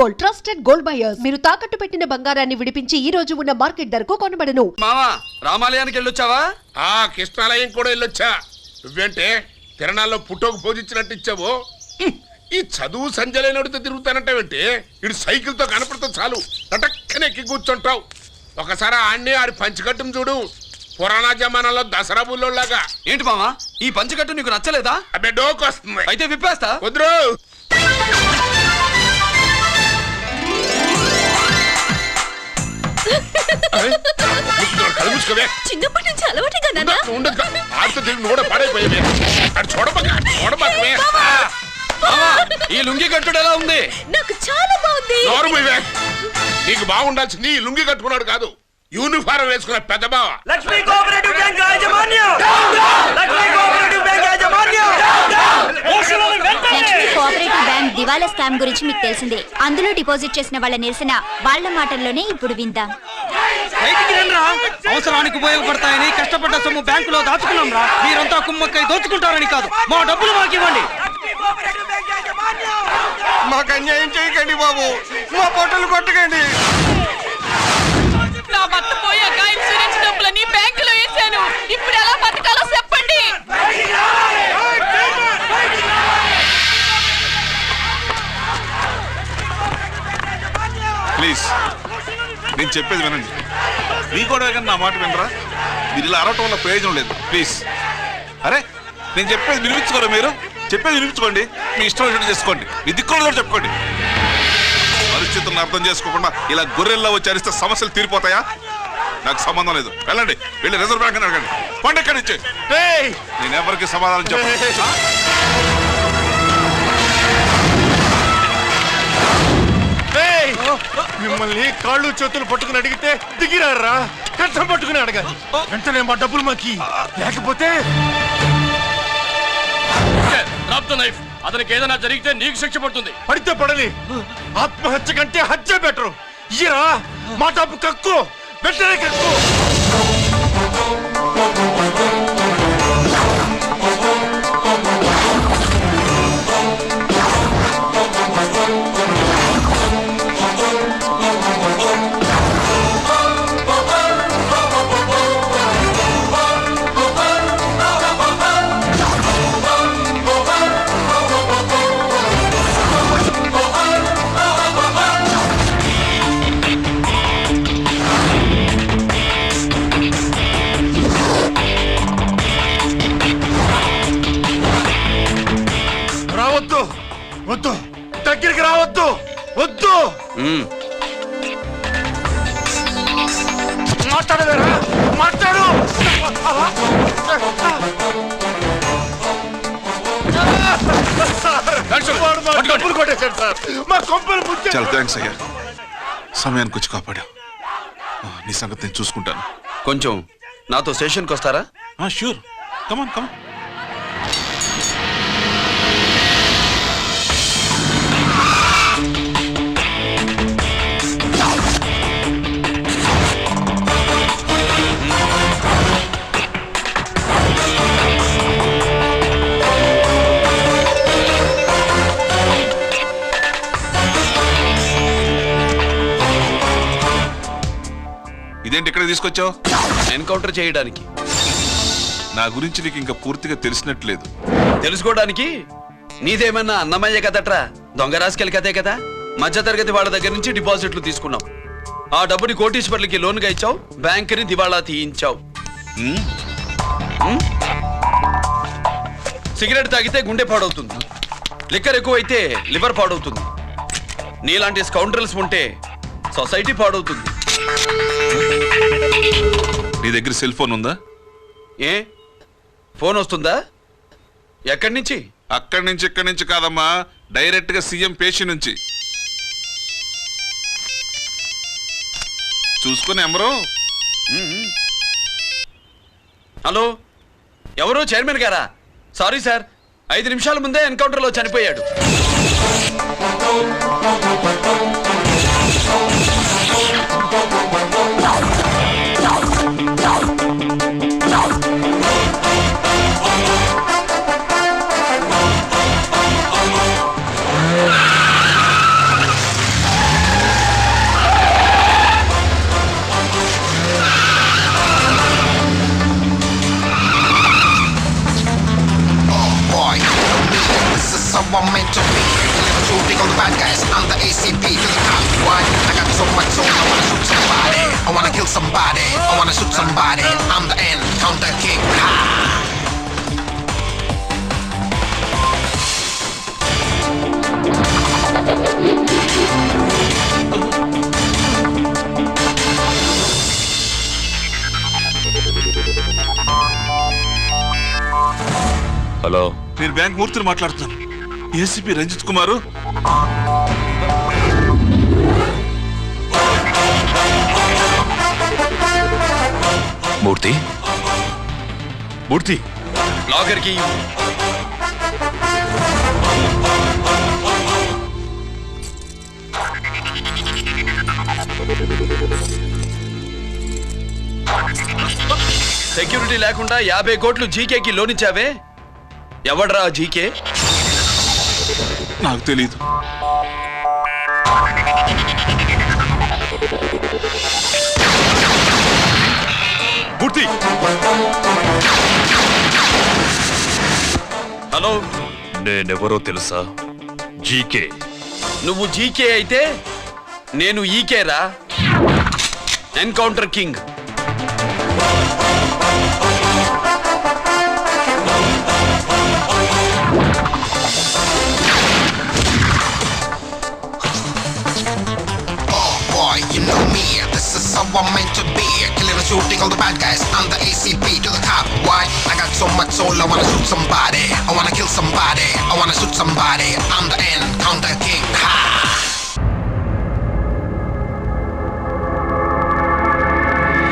Gold, trusted gold buyers. మీరు తాకట్టు పెట్టిన బంగారాన్ని విడిపించి ఈ రోజు ఉన్న మార్కెట్ ధరకు కొనబడను. మామా రామాలయానికి వెళ్ళొచ్చావా? కృష్ణాలయం కూడా వెళ్ళొచ్చా. నువ్వేంటే తిరణాల్లో పుట్టోకు పూజించినట్టు ఇచ్చావు. ఈ చదువు సంజలైనడితో తిరుగుతానంటావేంటి? ఇటు సైకిల్ తో కనపడితే చాలు తటక్కన ఎక్కి కూర్చుంటావు. ఒకసారి ఆడిని ఆడి పంచికట్టును చూడు, పురాణ జమానాలో దసరా బుల్లోలాగా. ఏంటి మామా ఈ పంచకట్టు నీకు నచ్చలేదా? అబ్బే డోకు వస్తుంది. అయితే విప్పేస్తా. వద్దు. చిన్నప్పటి నుంచి అలవాటుగా కూడా పాడైపోయావే. అటు చూడబోయే ఈ లుంగి కట్టుడు ఎలా ఉంది? నాకు చాలా బాగుంది. నీకు బాగుండాల్సింది ఈ లుంగి కట్టుకున్నాడు కాదు, యూనిఫారం వేసుకున్న పెద్ద బావ. లక్ష్మీ కోఆపరేటివ్ బ్యాంక్ యాజమాన్యం. లక్ష్మీ కోఆపరేటివ్ బ్యాంక్ యాజమాన్యం. లక్ష్మీ కోఆపరేటివ్ బ్యాంక్ దివాలా స్కామ్ గురించి మీకు తెలిసిందే. అందులో డిపాజిట్ చేసిన వాళ్ళ నిరసన వాళ్ళ మాటల్లోనే ఇప్పుడు విందాం. అవసరానికి ఉపయోగపడతాయని కష్టపడ్డ సొమ్ము బ్యాంకులో దాచుకున్నాం రా. మీరంతా కుమ్మక్కై దోచుకుంటారని కాదు, మా డబ్బులు మాకు ఇవ్వండి. మాకు అన్యాయం చేయకండి బాబు, మా పొట్టలు కొట్టకండి. నా భర్త పోయాక ఇన్సూరెన్స్ డబ్బులని బ్యాంకులో వేసాను. ఇప్పుడు ఎలా బతకాలో చెప్పండి. ప్లీజ్ నేను చెప్పేది వినండి. మీ కూడా నా మాట వినరా? మీరు ఇలా అరవటం వల్ల ప్రయోజనం లేదు. ప్లీజ్. అరే నేను చెప్పేది వినిపించుకోరా? మీరు చెప్పేది వినిపించుకోండి, మీ ఇష్టం వచ్చినట్టు చేసుకోండి, మీ దిక్కులో చెప్పుకోండి. పరిస్థితులను అర్థం చేసుకోకుండా ఇలా గొర్రెల్లో వచ్చి అరిస్తే సమస్యలు తీరిపోతాయా? నాకు సంబంధం లేదు. వెళ్ళండి, వెళ్ళి రిజర్వ్ బ్యాంక్ అని అడగండి. పండు ఎక్కడి నుంచి నేను ఎవరికి సమాధానం చెప్పను. మిమ్మల్ని కాళ్ళు చేతులు పట్టుకుని అడిగితే దిగిరారా? కష్టం పట్టుకుని అడగాలి. వెంటనే మా డబ్బులు మాకి, లేకపోతే అతనికి ఏదైనా జరిగితే నీకు శిక్ష పడుతుంది. పడితే పడని, ఆత్మహత్య కంటే హత్య బెటరు. ఇరా మా డబ్బు కక్కు, వెంటనే కక్కు. వద్దు, దగ్గరికి రావద్దు, వద్దు. మాట్లాడవేరా? మాట్లాడు. డబ్బులు కొట్టేశాడు సార్, మా కొంపలు ముచ్చాడు. చాలా థ్యాంక్స్ అయ్యా, సమయానికి వచ్చి కాపాడా. నీ సంగతి నేను చూసుకుంటాను. కొంచెం నాతో స్టేషన్కి వస్తారా? షూర్, కమాన్ కమాన్. ఇదేంటి ఇక్కడ తీసుకొచ్చావు? ఎన్కౌంటర్ చేయడానికి. నా గురించి నీకు ఇంకా పూర్తిగా తెలిసినట్లేదు. తెలుసుకోవడానికి నీదేమన్నా అన్నమయ్య కదట్రా, దొంగ రాసుకెళ్ళి కదే కదా. మధ్యతరగతి వాళ్ళ దగ్గర నుంచి డిపాజిట్లు తీసుకున్నావు, ఆ డబ్బుని కోటీశ్వర్లకి లోన్గా ఇచ్చావు, బ్యాంకుని దివాళా తీయించావు. సిగరెట్ తాగితే గుండె పాడవుతుంది, లిక్కర్ ఎక్కువైతే లివర్ పాడవుతుంది. నీలాంటి స్కౌండ్రల్స్ ఉంటే సొసైటీ పాడవుతుంది. నీ దగ్గర సెల్ ఫోన్ ఉందా? ఏ ఫోన్ వస్తుందా? ఎక్కడి నుంచి? అక్కడి నుంచి ఇక్కడి నుంచి కాదమ్మా, డైరెక్ట్ గా సీఎం పేషి నుంచి. చూసుకుని ఎవరో. హలో, ఎవరు? చైర్మన్ గారా? సారీ సార్, 5 నిమిషాల ముందే ఎన్కౌంటర్లో చనిపోయాడు. bad guys. I'm the ACP to the top. Why? I got so much soul. I wanna shoot somebody. I wanna kill somebody. I wanna shoot somebody. I'm the encounter king. Ha! Hello, నేను bank మూర్తిని మాట్లాడుతున్నాను. ACP Ranjith కుమారు. మూర్తి, మూర్తి, locker కి security లేకుండా 50 కోట్లు జీకేకి loan ఇచ్చావే, ఎవడ్రా GK? నాకు తెలీదు. మూర్తి, hello, నేనెవరో తెలుసా? జీకే. నువ్వు జీకే అయితే నేను ఈకే రా, encounter king. You know me, this is how I'm meant to be. Killing and shooting all the bad guys. I'm the ACP to the top. Why? I got so much soul. I wanna shoot somebody. I wanna kill somebody. I wanna shoot somebody. I'm the encounter king. Ha!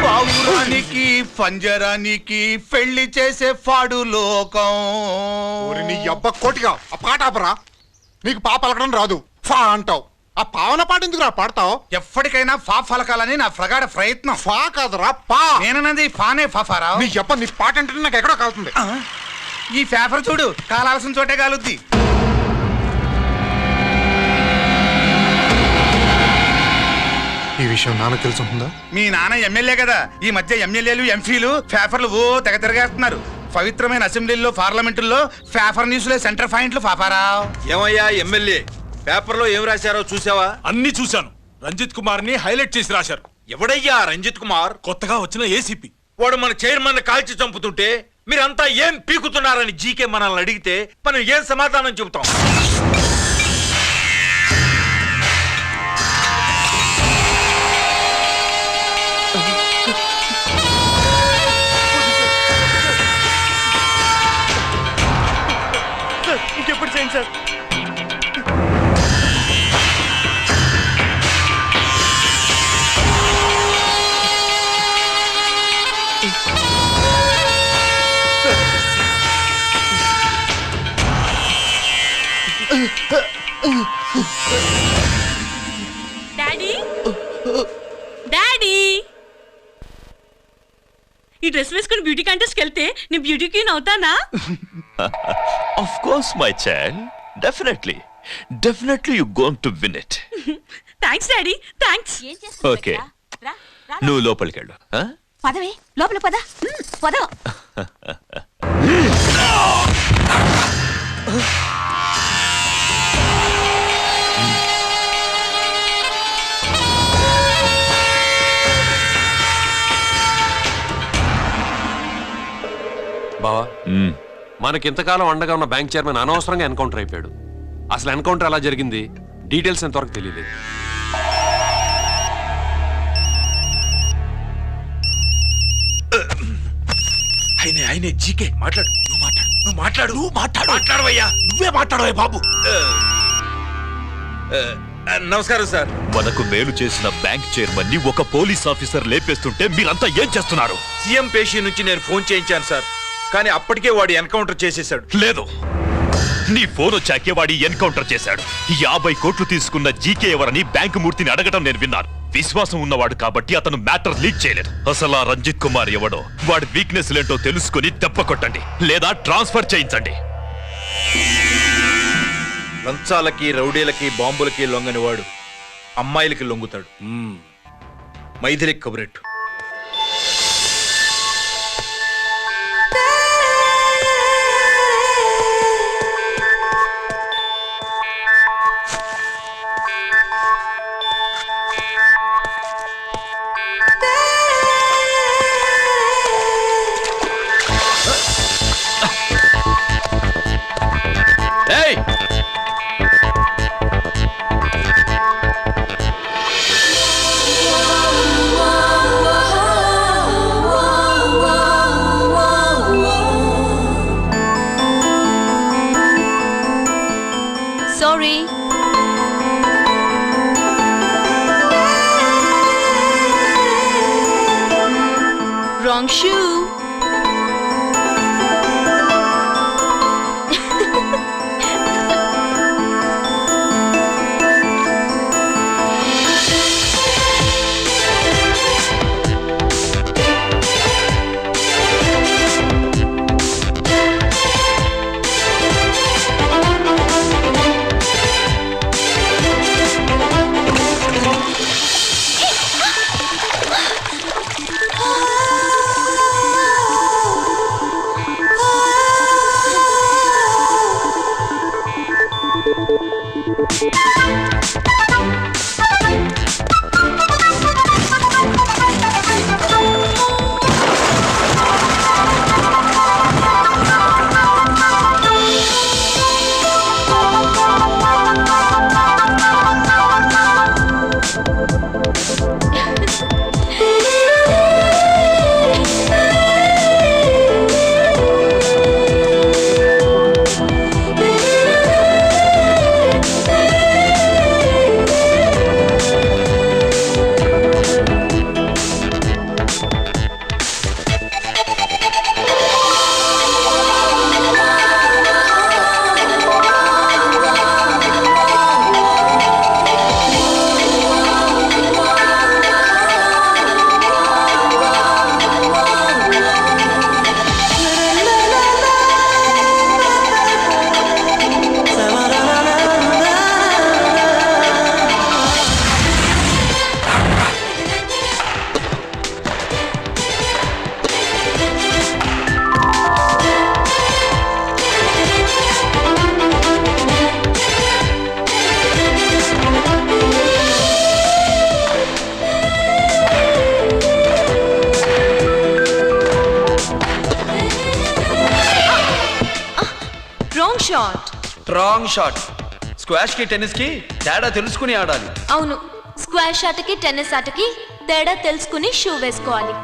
పావురానికి పంజరానికి పెళ్లి చేసే ఫాడు లోకం. నీ అబ్బ కోటిగా ఆ పాట ఆపరా. నీకు పా పలకడం రాదు, ఫా అంటావు. ఆ పావన పాట ఎందుకు రా పాడతావు? ఎప్పటికైనా ఫా ఫలకాలని నా ప్రగాఢ ప్రయత్నం. ఫా కాదురా పా. నేనన్నది ఫానే ఫాఫారా. నీ అబ్బ నీ పాట అంటే నాకు ఎక్కడో కాలుతుంది. ఈ పేపర్ చూడు, కాలాల్సిన చోటే కాలుద్ది. ఈ విషయం నాన్న తెలుసుంటుందా? మీ నాన్న ఎమ్మెల్యే కదా, ఈ మధ్య ఎమ్మెల్యేలు ఎంపీలు పేపర్లు ఓ తెగ తిరగేస్తున్నారు. పవిత్రమైన అసెంబ్లీల్లో పార్లమెంటుల్లో పేపర్ న్యూస్లే సెంటర్ పాయింట్లు పాపారా. ఏమయ్యా ఎమ్మెల్యే, పేపర్లో ఏం రాశారో చూసావా? అన్ని చూశాను. రంజిత్ కుమార్ ని హైలైట్ చేసి రాశారు. ఎవడయ్యా రంజిత్ కుమార్? కొత్తగా వచ్చిన ఏసీపీ. వాడు మన చైర్మన్ కాల్చి చంపుతుంటే మీరంతా ఏం పీకుతున్నారని జీకే మనల్ని అడిగితే మనం ఏం సమాధానం చెబుతాం? ఇంకెప్పుడు చేయండి సార్. డాడీ, డాడీ, ఈ డ్రెస్ వేసుకుని బ్యూటీ కాంటెస్ట్కి వెళ్తే నేను బ్యూటీ క్వీన్ అవుతానా? Of course, my child. Definitely you're going to win it. Thanks daddy, thanks. Okay. నువ్వు లోపలికి వెళ్ళు. పదవే లోపల పద పద. బావా, మనకింతకాలం అండగా ఉన్న బ్యాంక్ చైర్మన్ అనవసరంగా ఎన్కౌంటర్ అయిపోయాడు. అసలు ఎన్కౌంటర్ ఎలా జరిగింది, డీటెయిల్స్ ఎంతవరకు తెలియదు. ఆయనే జీకే. మాట్లాడు, నువ్వు మాట్లాడవయ్యా. నువ్వే మాట్లాడవే బాబు. నమస్కారం సార్. మనకు మేలు చేసిన బ్యాంక్ చైర్మన్ ని ఒక పోలీస్ ఆఫీసర్ లేపేస్తుంటే మీరంతా ఏం చేస్తున్నారు? సీఎం పేషీ నుంచి నేను ఫోన్ చేయించాను సార్, కానీ అప్పటికే వాడు ఎన్కౌంటర్ చేసేశాడు. లేదు, నీ ఫోన్ వచ్చాకే వాడి ఎన్కౌంటర్ చేశాడు. 50 కోట్లు తీసుకున్న జీకే ఎవరని బ్యాంకు మూర్తిని అడగడం నేను విన్నాను. విశ్వాసం ఉన్నవాడు కాబట్టి అతను మ్యాటర్ లీక్ చేయలేదు. అసలు ఆ రంజిత్ కుమార్ ఎవడో, వాడి వీక్నెస్ ఏంటో తెలుసుకుని దెబ్బ కొట్టండి, లేదా ట్రాన్స్ఫర్ చేయించండి. లంచాలకి, రౌడీలకి, బాంబులకి లొంగని వాడు అమ్మాయిలకి లొంగుతాడు. మైథిలికి కబురెట్టు. Wrong shoe. Wrong shot. Squash కి టెన్నిస్ కి తేడా తెలుసుకుని ఆడాలి. అవును, స్క్వాష్ ఆటకి టెన్నిస్ ఆటకి తేడా తెలుసుకుని షూ వేసుకోవాలి.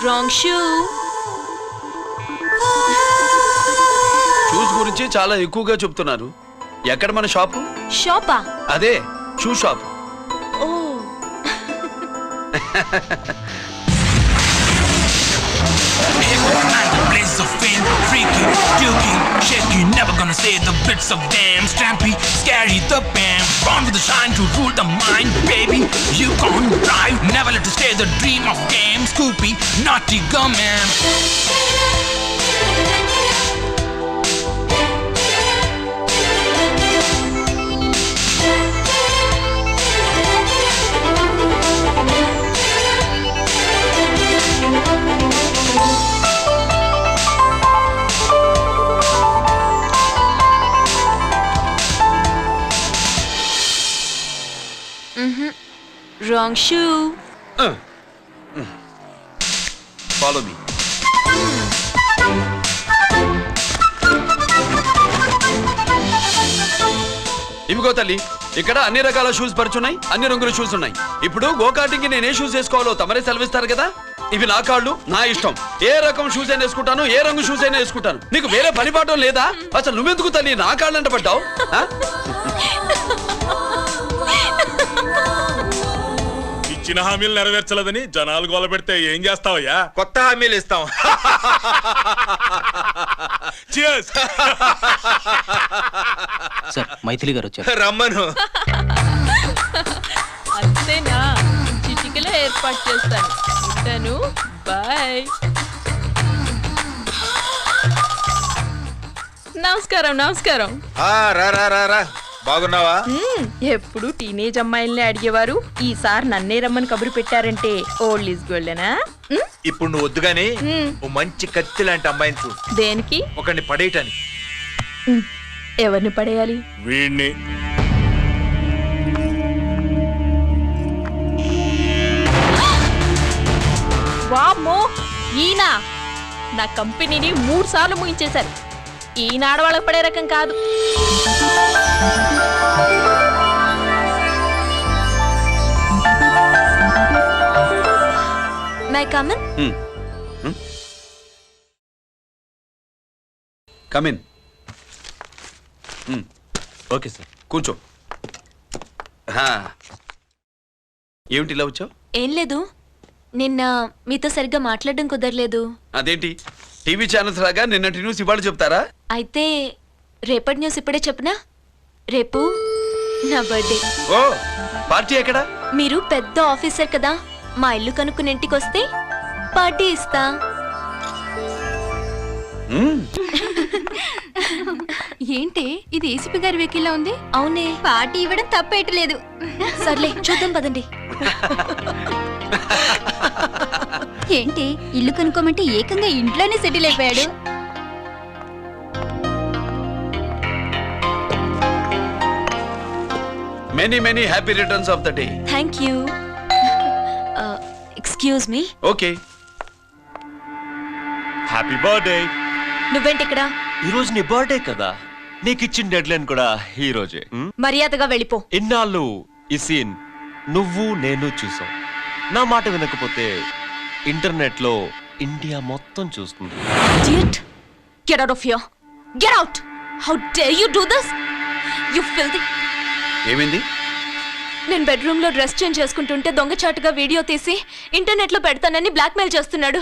Wrong shoe. షూస్ గురించి చాలా ఎక్కువగా చెప్తున్నారు. ఎక్కడ మన షాపు? షాపా? అదే షూ షాప్. ఓ. Blaze of fame, freaky, dukey, shaky, never gonna say the bits of damn strampy, scary, the bam, born with the shine to rule the mind, baby, you can't drive, never let to stay the dream of game, Scoopy, naughty gum-man. Wrong shoe. Follow me. ఇవిగో తల్లి, ఇక్కడ అన్ని రకాల shoes పరుచున్నాయి, అన్ని రంగుల shoes ఉన్నాయి. ఇప్పుడు go-karting కి నేను ఏ షూస్ వేసుకోవాలో తమరే సెలవిస్తారు కదా. ఇవి నా కాళ్ళు, నా ఇష్టం. ఏ రకం షూస్ అయినా వేసుకుంటాను, ఏ రంగు షూస్ అయినా వేసుకుంటాను. నీకు వేరే పనిపాఠం లేదా? అసలు నువ్వెందుకు తల్లి నా కాళ్ళు అంట పడ్డావు? ఇచ్చిన హామీలు నెరవేర్చలేదని జనాలు గోల పెడితే ఏం చేస్తావయ్యా? కొత్త హామీలు ఇస్తాం. సార్, మైథిలి గారు వచ్చారు. రమ్మను. అంతేనా? చిటికలో ఏర్పాటు చేస్తాను. ఉంటాను. బాయ్. నమస్కారం. నమస్కారం. రా రా రా రా. బాగున్నావా? ఎప్పుడు టీనేజ్ అమ్మాయిల్ని అడిగేవారు, ఈసారి నన్నే రమ్మని కబురు పెట్టారంటే ఓల్డ్ ఈజ్ గోల్డెనా? ఇప్పుడు నువ్వు వద్దు గానీ ఓ మంచి కత్తి లాంటి అమ్మాయిని చూ. దేనికి? ఒకరిని పడేయటానికి. ఎవరిని పడేయాలి? వీణ్ణి. వామ్మో, ఈయన నా కంపెనీని 3 సార్లు ముగించేశారు. ఈయన ఆడవాళ్ళకి పడే రకం కాదు. My come on. Come in. Okay sir. కూర్చో. ఏమిటి ఇలా వచ్చావు? ఏం లేదు, నిన్న మీతో సరిగ్గా మాట్లాడడం కుదరలేదు. అదేంటి టీవీ ఛానల్స్ లాగా నిన్నటి న్యూస్ ఇవాళ చెప్తారా? అయితే రేపటి న్యూస్ ఇప్పుడే చెప్పనా? రేపు నా బర్త్డే. ఓ, పార్టీ ఎక్కడ? మీరు పెద్ద ఆఫీసర్ కదా, మా ఇల్లు కనుక్కుని ఇంటికి వస్తే పార్టీ ఇస్తా. ఏంటి ఇది ఏసీపీ గారి వెహికల్లా ఉంది? అవునే, పార్టీ ఇవ్వడం తప్పేయట్లేదు. సర్లే చూద్దాం పదండి. ఏంటి ఇల్లు కనుక్కోమంటే ఏకంగా ఇంట్లోనే సెటిల్ అయిపోయాడు. Many many happy returns of the day. Thank you. Excuse me. Okay. Happy birthday. నువ్వేంటి ఇక్కడ? ఈ రోజు నీ బర్త్డే కదా, నీకు ఇచ్చిన డెడ్ లైన్ కూడా ఈ రోజే. మర్యాదగా వెళ్ళిపో. ఇన్నాళ్ళు ఈ సీన్ నువ్వు నేను చూసాం. నా మాట వినకపోతే ఇంటర్నెట్ లో ఇండియా మొత్తం చూస్తుంది. Idiot! Get out of here! Get out! How dare you do this? You filthy! ఏమైంది? నేను బెడ్రూమ్ లో డ్రెస్ చేంజ్ చేసుకుంటుంటే దొంగచాటుగా వీడియో తీసి ఇంటర్నెట్ లో పెడతానని బ్లాక్మెయిల్ చేస్తున్నాడు.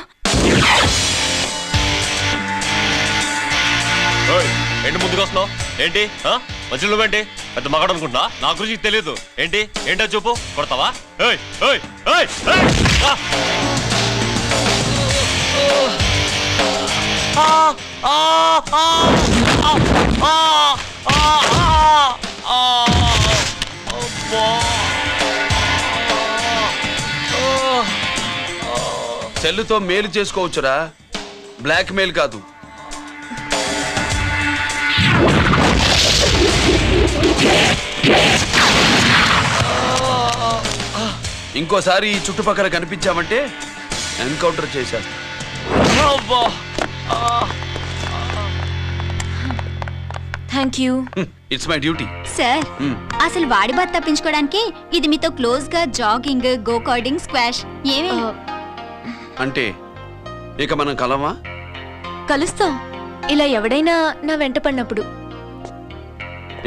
ఏంటి ముందుకు వస్తున్నావు? ఏంటి మధ్యలో నువ్వేంటి పెద్ద మగాడు అనుకుంటున్నా? నా గురించి తెలియదు ఏంటి? ఏంటో చూపు, కొడతావా? సెల్లుతో మేలు చేసుకోవచ్చురా, బ్లాక్ మెయిల్ కాదు. ఇంకోసారి ఈ చుట్టుపక్కల కనిపించామంటే ఎన్కౌంటర్ చేశాను. Thank you. It's my duty. Sir, అసలు వాడి బాధ తప్పించుకోవడానికి ఇది మీతో క్లోజ్ గా జాగింగ్, గో కార్డింగ్, స్క్వాష్ ఏమే అంటే ఇక మనం కలవా? కలుస్తాం, ఇలా ఎవడైనా నా వెంట పడినప్పుడు.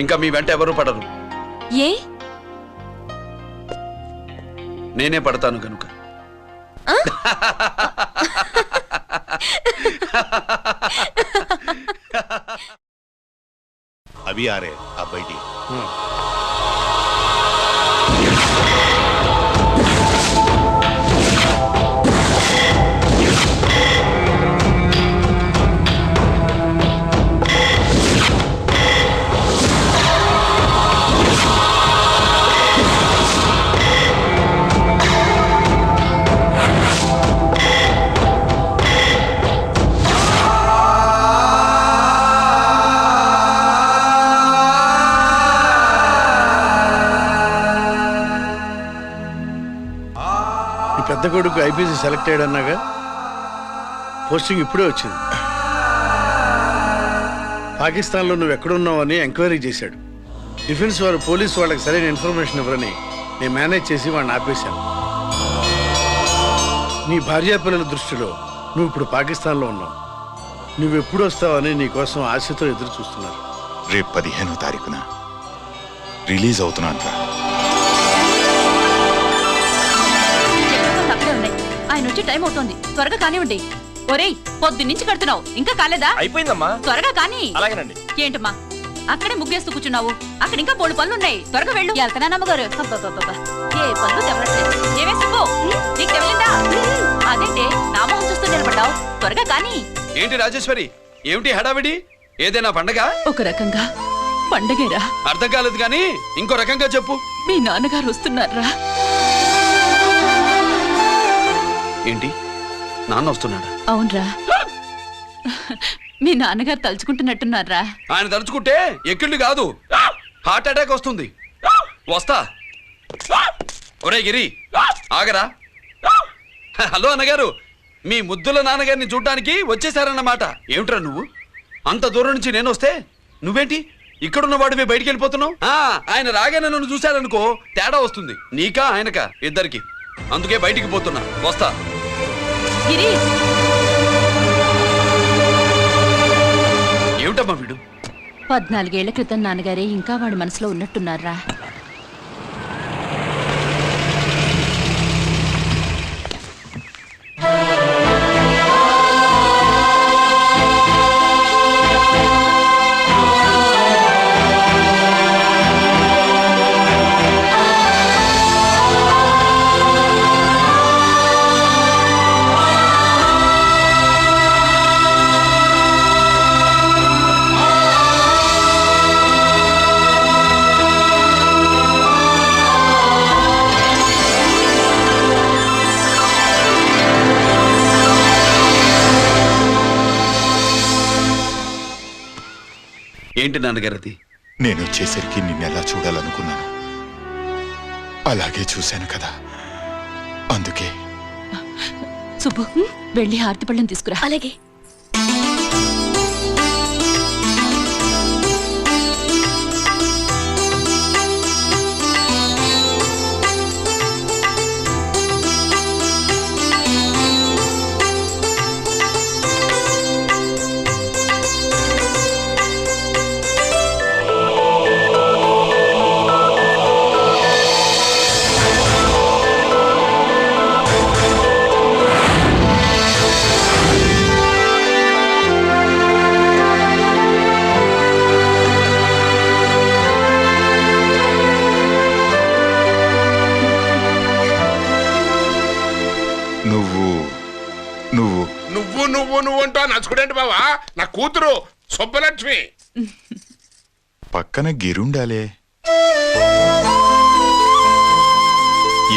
ఇంకా మీ వెంట ఎవరు పడరు. ఏ? నేనే పడతాను కనుక. अभी आ रहे आप बैठिए। పెద్ద కొడుకు ఐపీసీ సెలెక్ట్ అయ్యాడన్నాగా, పోస్టింగ్ ఇప్పుడే వచ్చింది. పాకిస్తాన్లో నువ్వు ఎక్కడున్నావని ఎంక్వైరీ చేశాడు. డిఫెన్స్ వారు పోలీసు వాళ్ళకి సరైన ఇన్ఫర్మేషన్ ఇవ్వరని నేను మేనేజ్ చేసి వాడిని ఆపేశాను. నీ భార్యా పిల్లల దృష్టిలో నువ్వు ఇప్పుడు పాకిస్తాన్లో ఉన్నావు. నువ్వు ఎప్పుడు వస్తావని నీ కోసం ఆశతో ఎదురు చూస్తున్నారు. రేపు 15వ తారీఖున రిలీజ్ అవుతున్నాను రా. ఆయన వచ్చి టైం అవుతోంది, త్వరగా కానివ్వండి. ఒరేయ్, పొద్దున్నుంచి కడుతున్నావు, ఇంకా కాలేదా? అయిపోయిందమ్మా. త్వరగా కానీ. అలాగేనండి. ఏంటమ్మా అక్కడే ముగ్గేస్తూ కూర్చున్నావు? అక్కడ ఇంకా 3 పనులున్నాయి, త్వరగా వెళ్ళు. వెళ్తానా నమ్మగారు? అబ్బబ్బబ్బబ్బా, ఏ పనులు తెవరట్లేదు. ఏమే సుబ్బు, నీకు తెవలిందా? అదేంటే నా మొహం చూస్తూ నిలబడ్డావు, త్వరగా కానీ. ఏంటి రాజేశ్వరి, ఏమిటి హడావిడి? ఏదైనా పండగ? ఒక రకంగా పండగేరా. అర్థం కాలేదు కానీ ఇంకో రకంగా చెప్పు. మీ నాన్నగారు వస్తున్నారా? ఏంటి, నాన్న వస్తున్నాడా? అవునరా. మీ నాన్నగారు తలుచుకుంటున్నట్టున్నారా? ఆయన తలుచుకుంటే ఎక్కిళ్ళు కాదు, హార్ట్ అటాక్ వస్తుంది. వస్తా. ఒరే గిరి ఆగరా. హలో అన్నగారు, మీ ముద్దుల నాన్నగారిని చూడ్డానికి వచ్చేసారన్నమాట. ఏమిట్రా నువ్వు? అంత దూరం నుంచి నేను వస్తే నువ్వేంటి ఇక్కడున్న వాడివి బయటికి వెళ్ళిపోతున్నావు? ఆయన రాగానే నన్ను చూశారనుకో తేడా వస్తుంది, నీకా ఆయనకా ఇద్దరికి. అందుకే బయటికి పోతున్నా. వస్తా. ఏమిటమ్మా వీడు? 14 ఏళ్ల క్రితం నాన్నగారే ఇంకా వాడి మనసులో ఉన్నట్టున్నారా? ఏంటి నాన్నగారు అది? నేను వచ్చేసరికి నిన్నెలా చూడాలనుకున్నాను, అలాగే చూశాను కదా, అందుకే. సుబ్బు, వెళ్ళి హారతి పళ్ళని తీసుకురా. అలాగే. నువ్వు అంటూ నచ్చుకుడేంటి బావా? నా కూతురు సుబ్బలక్ష్మి. పక్కన గిరుండాలే.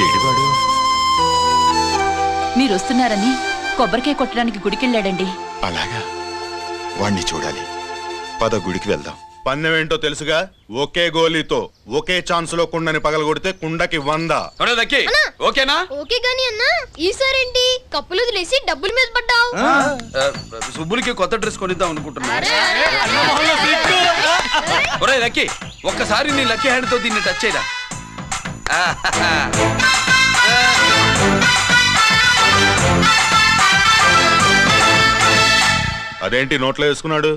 ఏడివాడు? మీరు వస్తున్నారని కొబ్బరికాయ కొట్టడానికి గుడికెళ్ళాడండి. అలాగా, వాణ్ణి చూడాలి. పద గుడికి వెళ్దాం. పన్నెమేంటో తెలుసుగా? ఒకే గోలీతో ఒకే ఛాన్స్ లో కుండని పగలగొడితే కుండకి 100. ఓకేనా? ఓకే గాని అన్నా, ఈసారేంటి కప్పులు వదిలేసి డబ్బుల మీద పడ్డావు? సుబ్బులకి కొత్త డ్రెస్ కొనిద్దాం అనుకుంటున్నా. ఒరే లక్కీ, ఒక్కసారి నీ లక్కీ హ్యాండ్ తో దీన్ని టచ్ చేయరా. అదేంటి నోట్లో వేసుకున్నాడు?